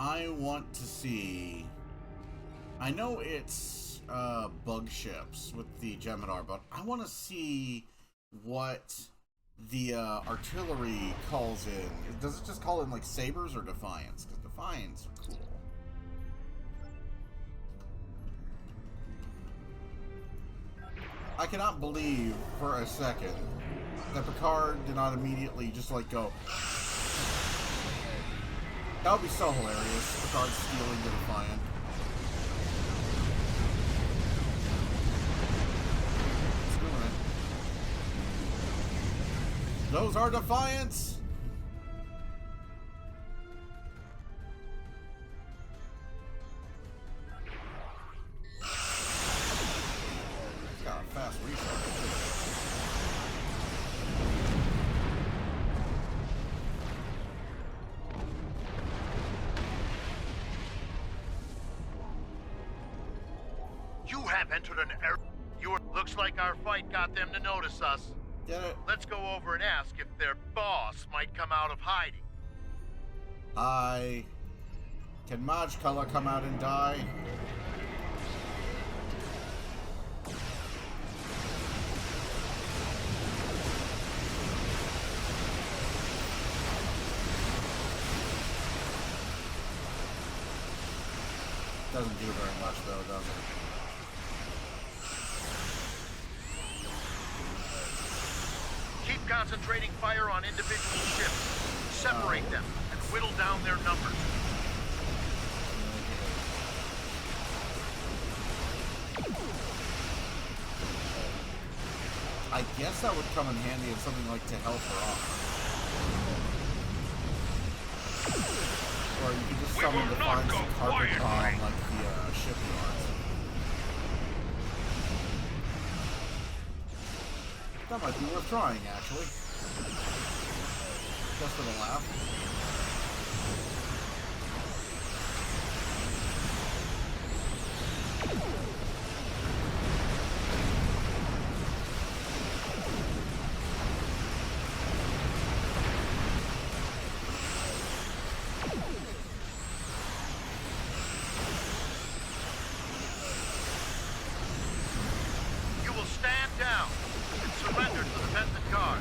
I want to see... I know it's bug ships with the Jem'Hadar, but I want to see what the artillery calls in. Does it just call in like sabers or Defiance? Because Defiance are cool. I cannot believe for a second that Picard did not immediately just like go. That would be so hilarious. Picard stealing the Defiant. Those are Defiants! It's got a fast restart. You have entered an error. Looks like our fight got them to notice us. Get it? Let's go over and ask if their boss might come out of hiding. Hi. Can Majkala come out and die? Doesn't do very much though, does it? Keep concentrating fire on individual ships. Separate them and whittle down their numbers. I guess that would come in handy in something like to help her off. Or you could just summon to find some carpet bomb like the shipyards. That might be worth trying, actually. Just for the laugh. You will stand down. Surrender to the Benthan Guard.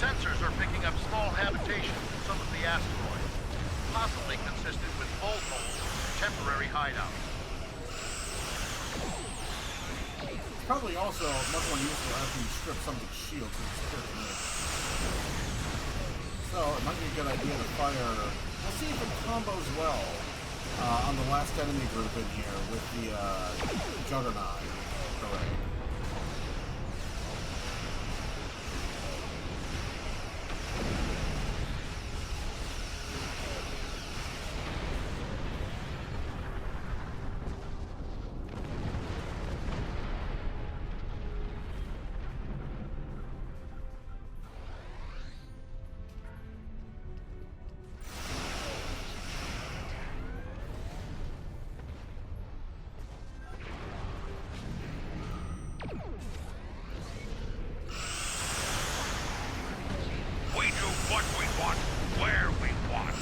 Sensors are picking up small habitations in some of the asteroids, possibly consistent with bolt holes and temporary hideouts. Probably also much more useful after you strip something's shield to its pyramid. So it might be a good idea to fire. We'll see if it combos well on the last enemy group in here with the Juggernaut array. What we want, where we want.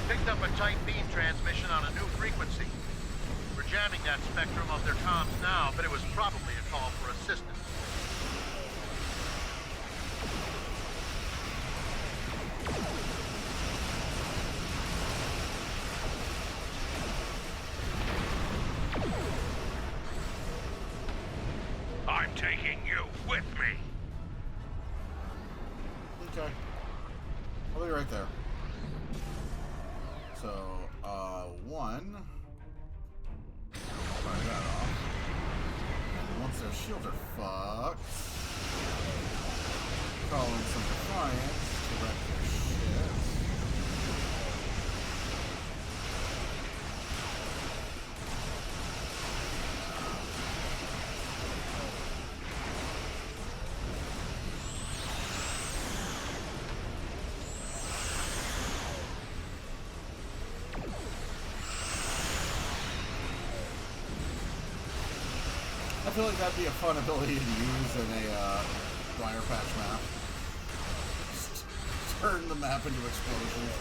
Picked up a tight beam transmission on a new frequency. We're jamming that spectrum of their comms now, but it was probably a call for assistance. I'm taking you with me. Okay. I'll be right there. So, one. Fire that off. And once their shields are fucked, call in some Defiance to wreck their shit. feel like that'd be a fun ability to use in a Briar Patch map. Just turn the map into explosions.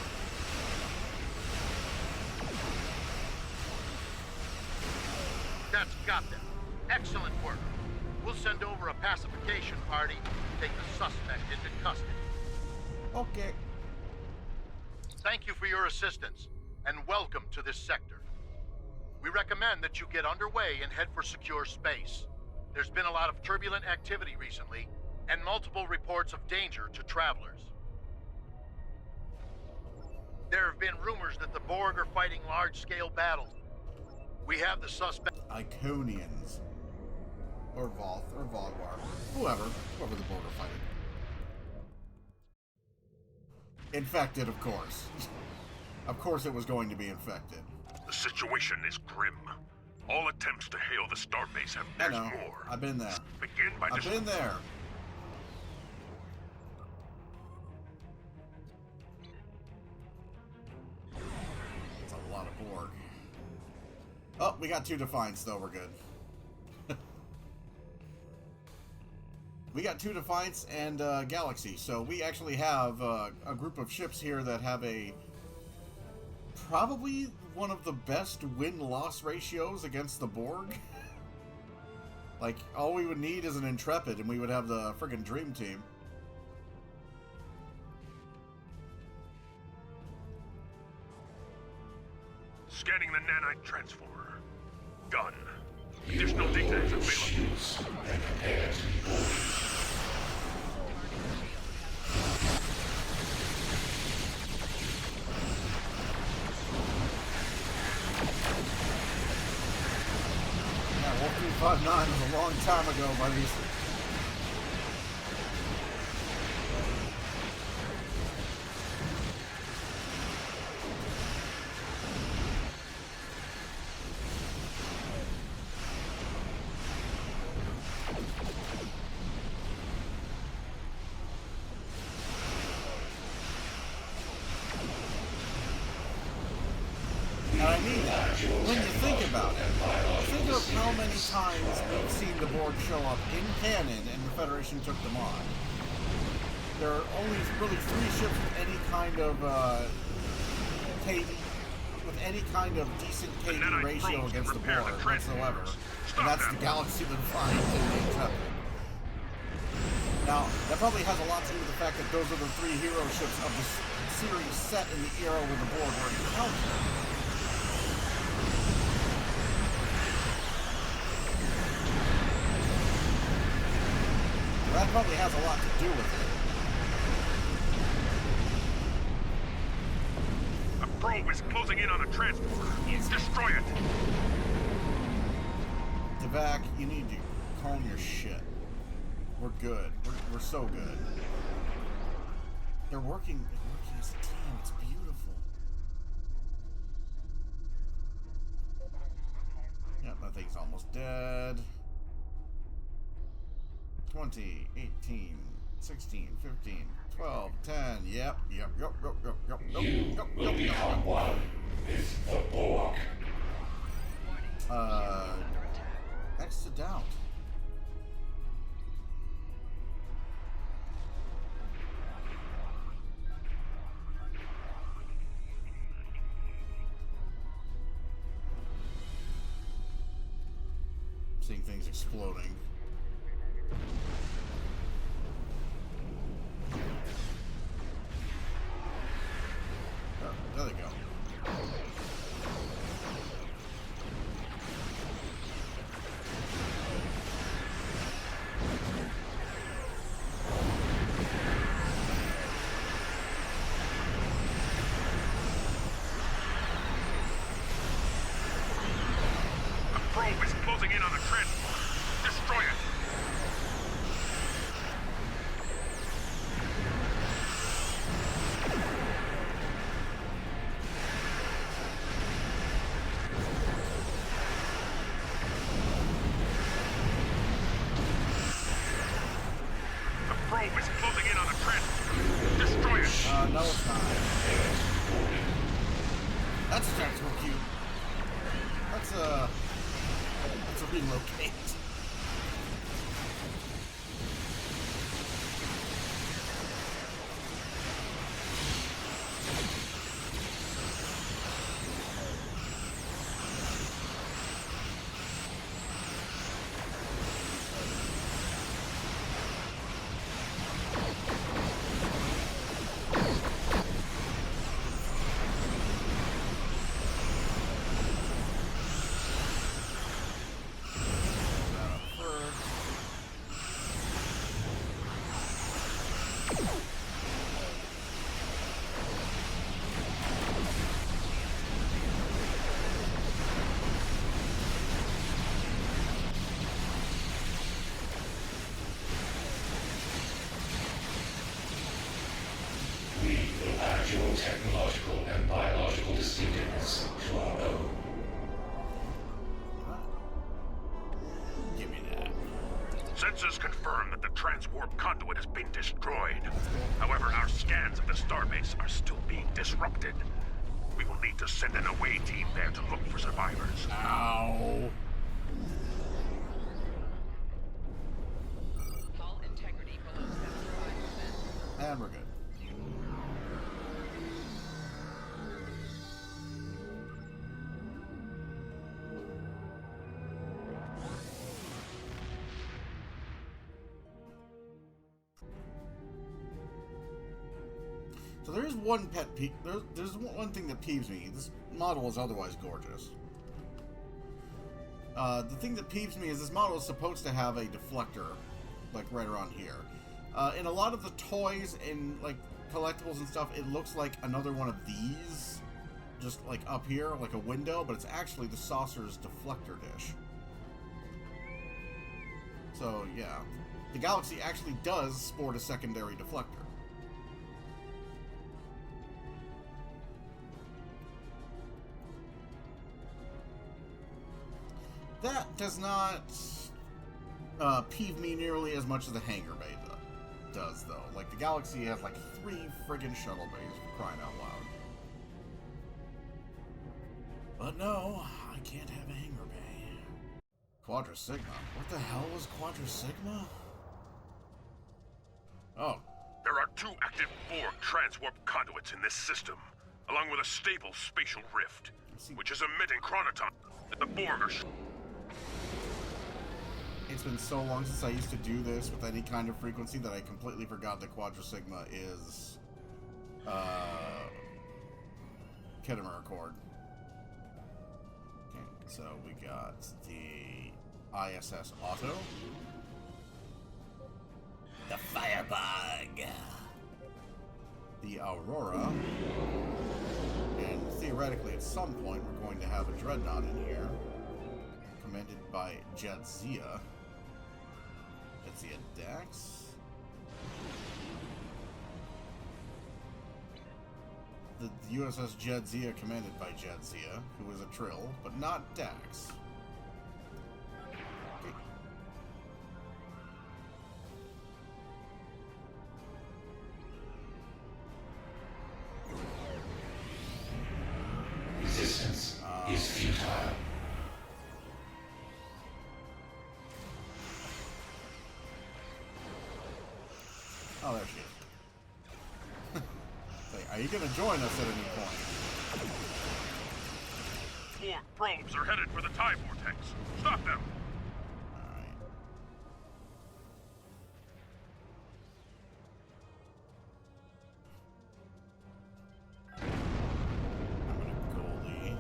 That's got them. Excellent work. We'll send over a pacification party to take the suspect into custody. Okay. Thank you for your assistance, and welcome to this sector. We recommend that you get underway and head for secure space. There's been a lot of turbulent activity recently, and multiple reports of danger to travelers. There have been rumors that the Borg are fighting large-scale battles. We have the suspect... Iconians. Or Voth, or Vodwar. Whoever the Borg are fighting. Infected, of course. Of course it was going to be infected. The situation is grim. All attempts to hail the starbase have I there's know. more. I've been there. Begin by I've been there. It's a lot of Borg. Oh, we got 2 Defiants, though. We're good. We got 2 Defiants and Galaxy, so we actually have a group of ships here that have probably one of the best win-loss ratios against the Borg. Like, all we would need is an Intrepid, and we would have the friggin' Dream Team. Scanning the nanite transformer. Done. Additional data is available. Yeah, Wolf 359 was a long time ago, buddies. And I mean that. When you think about it, think of how many times we've seen the Borg show up in canon and the Federation took them on. There are only really 3 ships with any kind of KD, with any kind of decent KD ratio against the Borg whatsoever. And that's the Galaxy, the Defiant, and the Intrepid. Now, that probably has a lot to do with the fact that those are the 3 hero ships of the series set in the era when the Borg were encountered. That probably has a lot to do with it. A probe is closing in on a transporter. Destroy it. Devac, you need to calm your shit. We're good. We're so good. They're working as a team. It's beautiful. Yep, that thing's almost dead. 20, 18, 16, 15, 12, 10. Yep. Will become one with the Borg. Next to doubt. Seeing things exploding. Oh, there they go. A probe is closing in on the transporter. Destroy it. Probe is closing in on the transporter. Destroy it. No, it's not. That's a tactical cube. That's a relocate. your technological and biological distinctiveness to our own. Give me that. Sensors confirm that the transwarp conduit has been destroyed. However, our scans of the starbase are still being disrupted. We will need to send an away team there to look for survivors. Ow. Hull integrity below 75%. And we're good. So there is one pet peeve. There's one thing that peeves me. This model is otherwise gorgeous. The thing that peeves me is this model is supposed to have a deflector, like right around here. In a lot of the toys and like collectibles and stuff, it looks like another one of these, just like up here, like a window, but it's actually the saucer's deflector dish. So yeah, the Galaxy actually does sport a secondary deflector. That does not peeve me nearly as much as the hangar bay does, though. Like, the Galaxy has, like, 3 friggin' shuttle bays, for crying out loud. But no, I can't have a hangar bay. Quadra Sigma? What the hell was Quadra Sigma? Oh. There are 2 active Borg transwarp conduits in this system, along with a stable spatial rift, which is emitting chronoton. The Borg are... It's been so long since I used to do this with any kind of frequency that I completely forgot that Quadra Sigma is Ketemer Accord. Okay, so we got the ISS Auto, the Firebug, the Aurora, and theoretically at some point we're going to have a Dreadnought in here, commanded by Jadzia. Jadzia Dax. The USS Jadzia commanded by Jadzia, who is a Trill, but not Dax. Okay. Resistance is futile. Oh, there she is. Say, are you going to join us at any point? Borg probes are headed for the TIE vortex. Stop them! Alright. I'm going to goalie.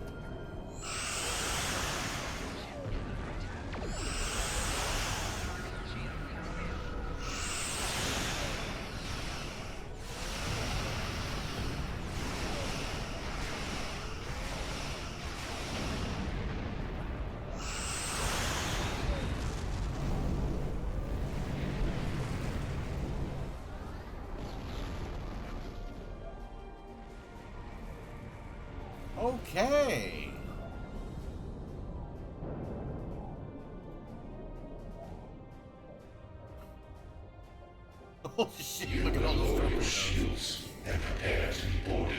Okay. Oh shit, You look at all will those lower your torpedoes. shields and prepare to be boarded.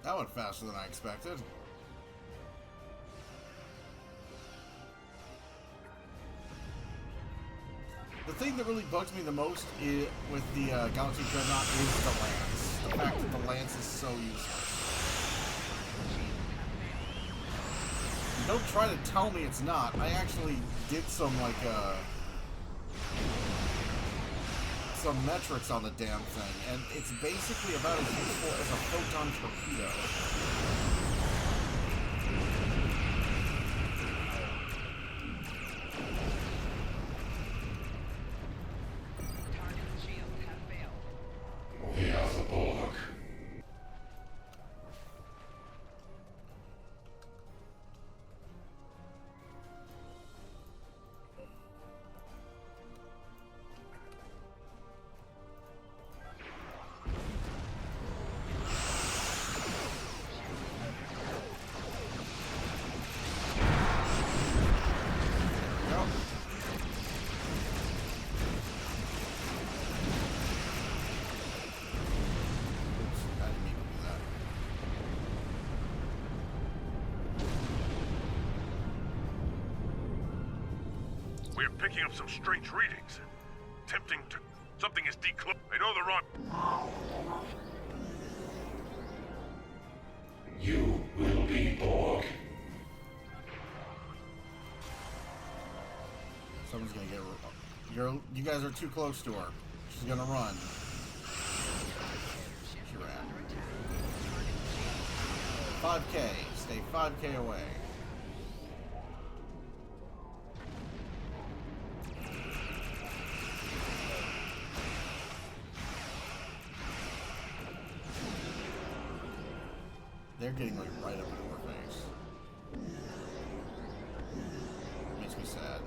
That went faster than I expected. The thing that really bugs me the most with the Galaxy Dreadnought is the lance. The fact that the lance is so useless. And don't try to tell me it's not. I actually did some, like, some metrics on the damn thing, and it's basically about as useful as a photon torpedo. We are the Borg. We are picking up some strange readings. Tempting to... Something is declo... I know the wrong... You will be Borg. Someone's gonna get... You guys are too close to her. She's gonna run. She ran. 5K. Stay 5K away. They're getting like right up into her face. Makes me sad.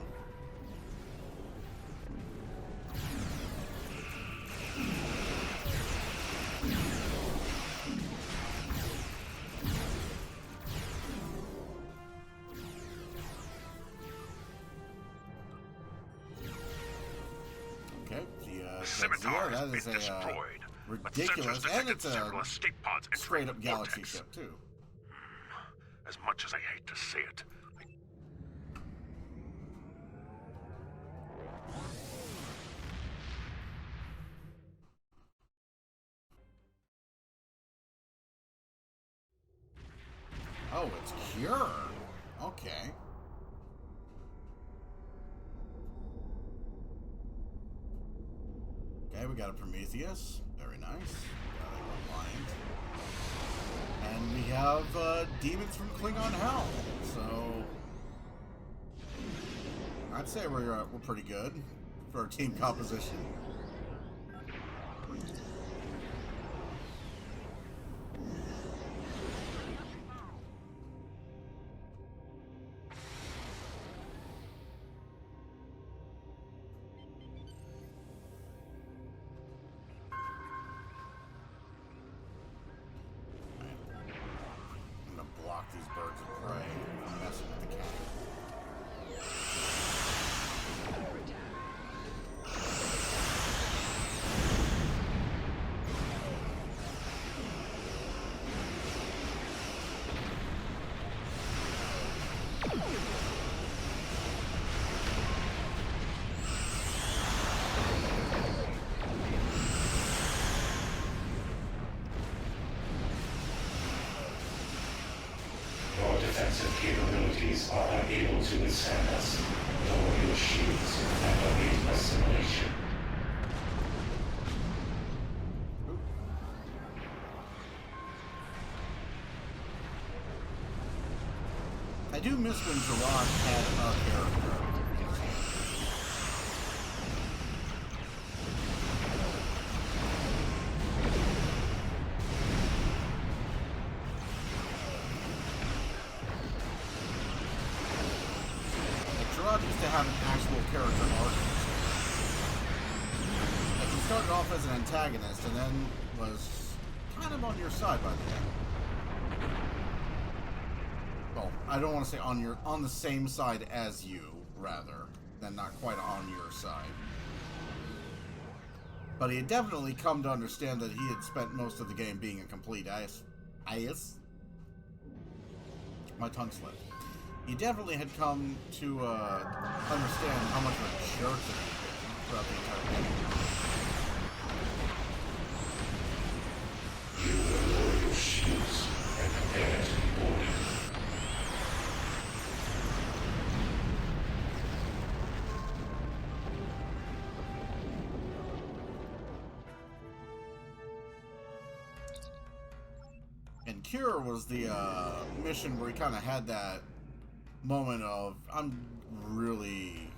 Okay, The Scimitar has been destroyed. Ridiculous, and it's a several escape pods straight up entering the galaxy vortex. ship too. As much as I hate to say it, Oh, it's Cure. Okay. Okay, we got a Prometheus. Very nice. Got a Reliant. And we have demons from Klingon Hell. So I'd say we're pretty good for our team composition. These birds of prey from messing with the cat. Your defensive capabilities are unable to withstand us. Lower your shields and await assimilation. I do miss when Gerard had a character. Gerard used to have an actual character arc. Like, he started off as an antagonist and then was kind of on your side by the end. Well, I don't want to say on the same side as you, rather, than not quite on your side. But he had definitely come to understand that he had spent most of the game being a complete ass. My tongue slipped. He definitely had come to understand how much of a jerk that he'd been throughout the entire game. You will lower your shields and prepare to be boarded. And Cure was the mission where he kind of had that moment of, I'm really,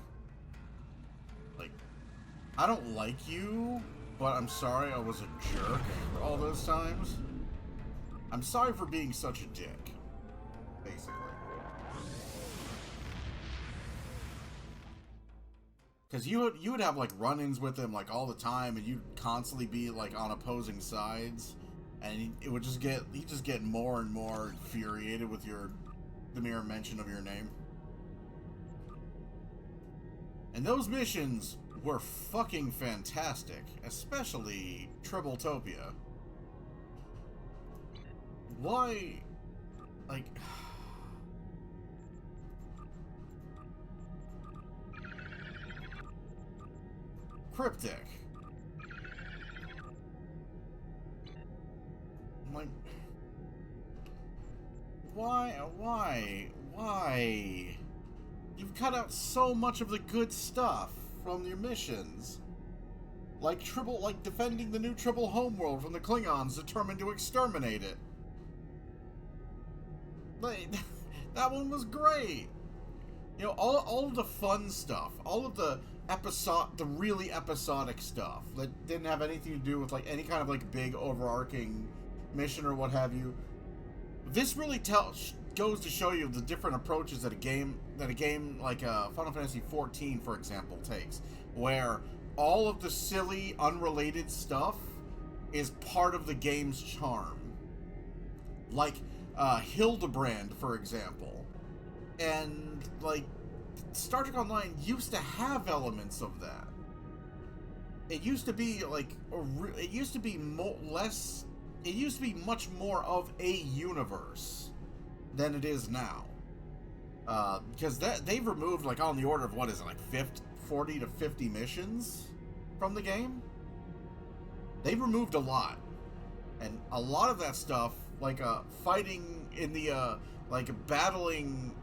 like, I don't like you, but I'm sorry I was a jerk all those times. I'm sorry for being such a dick, basically. Because you would have, like, run-ins with him, like, all the time, and you'd constantly be, like, on opposing sides, and he'd just get more and more infuriated with the mere mention of your name. And those missions were fucking fantastic, especially Tribletopia. Why, like... Cryptic. Like, why? You've cut out so much of the good stuff from your missions. Like defending the new Triple homeworld from the Klingons determined to exterminate it. Like, that one was great. You know, all of the fun stuff, all of the really episodic stuff that didn't have anything to do with like any kind of like big overarching mission or what have you. This really goes to show you the different approaches that a game like Final Fantasy XIV, for example, takes, where all of the silly, unrelated stuff is part of the game's charm. Like Hildebrand, for example, and like Star Trek Online used to have elements of that. It used to be like it used to be much more of a universe than it is now, because they've removed like on the order of what is it, like 40 to 50 missions from the game. They've removed a lot, and a lot of that stuff, like fighting in the like battling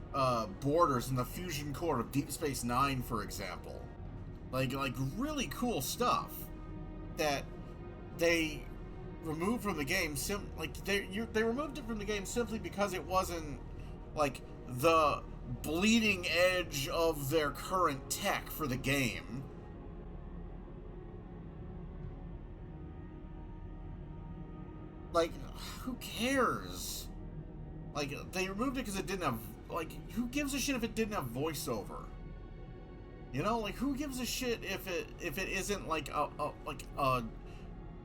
borders in the fusion core of Deep Space Nine, for example, like really cool stuff that they removed from the game. They removed it from the game simply because it wasn't like the bleeding edge of their current tech for the game. Like, who cares? Like, they removed it because it didn't have, like, who gives a shit if it didn't have voiceover? You know, like, who gives a shit if it isn't like a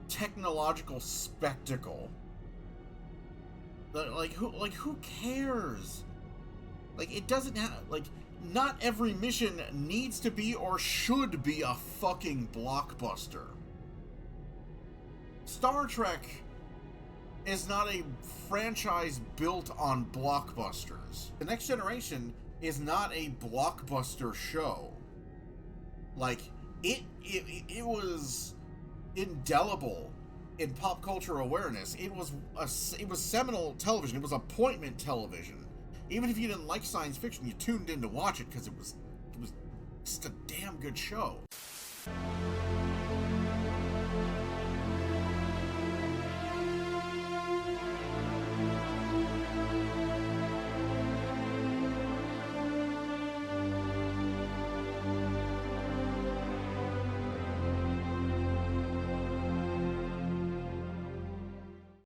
technological spectacle? Like who cares? Like, it doesn't have, like, not every mission needs to be or should be a fucking blockbuster. Star Trek is not a franchise built on blockbusters. The Next Generation is not a blockbuster show. Like, it was indelible in pop culture awareness. It was seminal television. It was appointment television. Even if you didn't like science fiction, you tuned in to watch it because it was just a damn good show.